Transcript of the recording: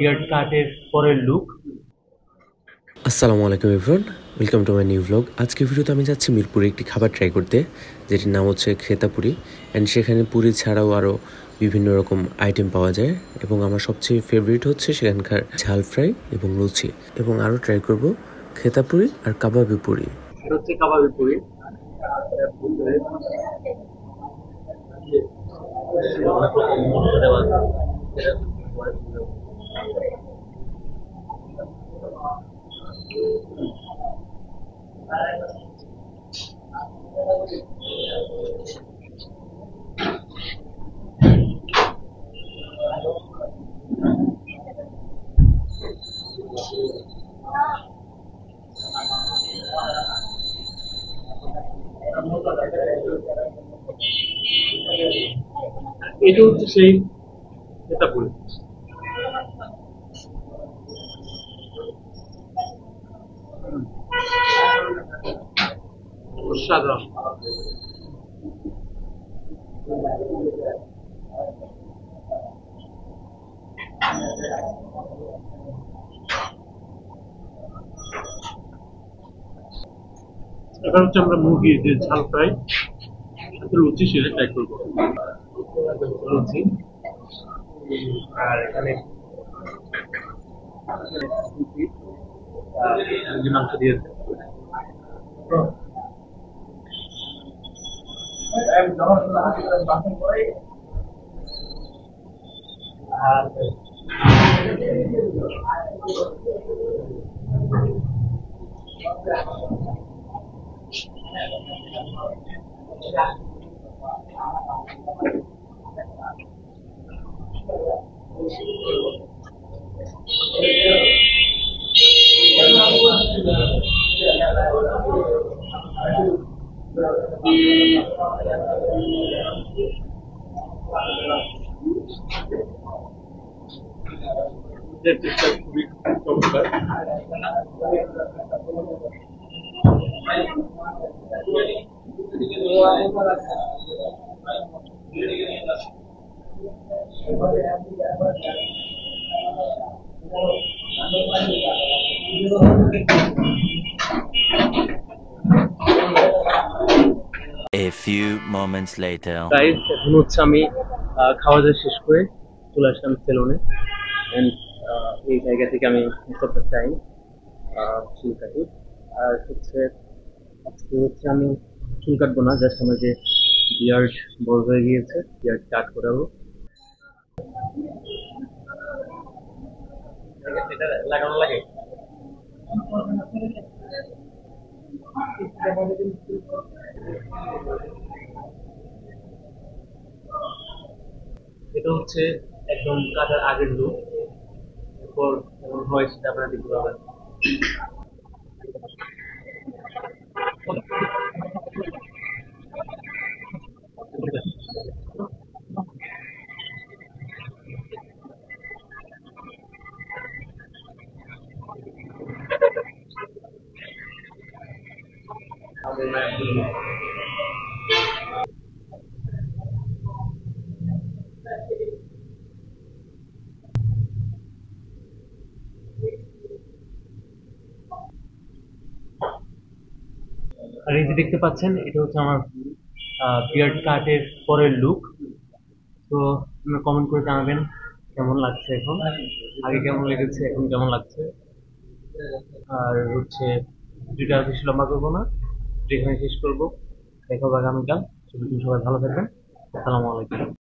Beard কাটের পরের look. আসসালামু আলাইকুম everyone, welcome to my new vlog. আজকের ভিডিওতে আমি যাচ্ছি মিরপুরে একটি খাবার ট্রাই করতে, যেটির নাম হচ্ছে খেতাপুরি। অ্যান্ড সেখানে পুরি ছাড়াও আরও বিভিন্ন রকম আইটেম পাওয়া যায়, এবং আমার সবচেয়ে ফেভারিট হচ্ছে সেখানকার ঝাল ফ্রাই এবং লুচি। এবং আরও ট্রাই করব খেতাপুরি আর কাবাবি পুরি। এটা হচ্ছে কাবাবি পুরি। এটা হচ্ছে সেই খেতাপুরি। অসাধারণ। এবার হচ্ছে আমরা মুরগির যে ঝাল ফ্রাই সাথে লুচি সেটা ট্রাই করবো। লুচি আর এখানে মুরগি মাংস দিয়েছে। আর খুবই চমৎকার। A few moments later. Guys, এখন হচ্ছে আমি খাওয়া দাওয়া শেষ করে চলে আসলাম সেলুনে। এন্ড এই জায়গা থেকে আমি করতে চাই চুল কাটি। আর হচ্ছে আজকে হচ্ছে আমি চুল কাটবো না, জাস্ট আমার যে বিয়ার্ড বড় হয়ে গিয়েছে, বিয়ার্ড কাট করাবো। এটা লাগানো লাগে। এটা হচ্ছে একদম কাটার আগের লুক। এরপর কেমন হয় সেটা আপনারা দেখতে পাবেন। আর এই যে দেখতে পাচ্ছেন, এটা হচ্ছে আমার বিয়ার্ড কাটের পরের লুক। তো আপনারা কমেন্ট করে জানাবেন কেমন লাগছে এখন, আগে কেমন লেগেছে, এখন কেমন লাগছে। আর হচ্ছে ভিডিওটা আর বেশি লম্বা করবো না, এখানে শেষ করবো। দেখা হবে আগামীকাল। সবাই ভালো থাকবেন। আসসালামু আলাইকুম।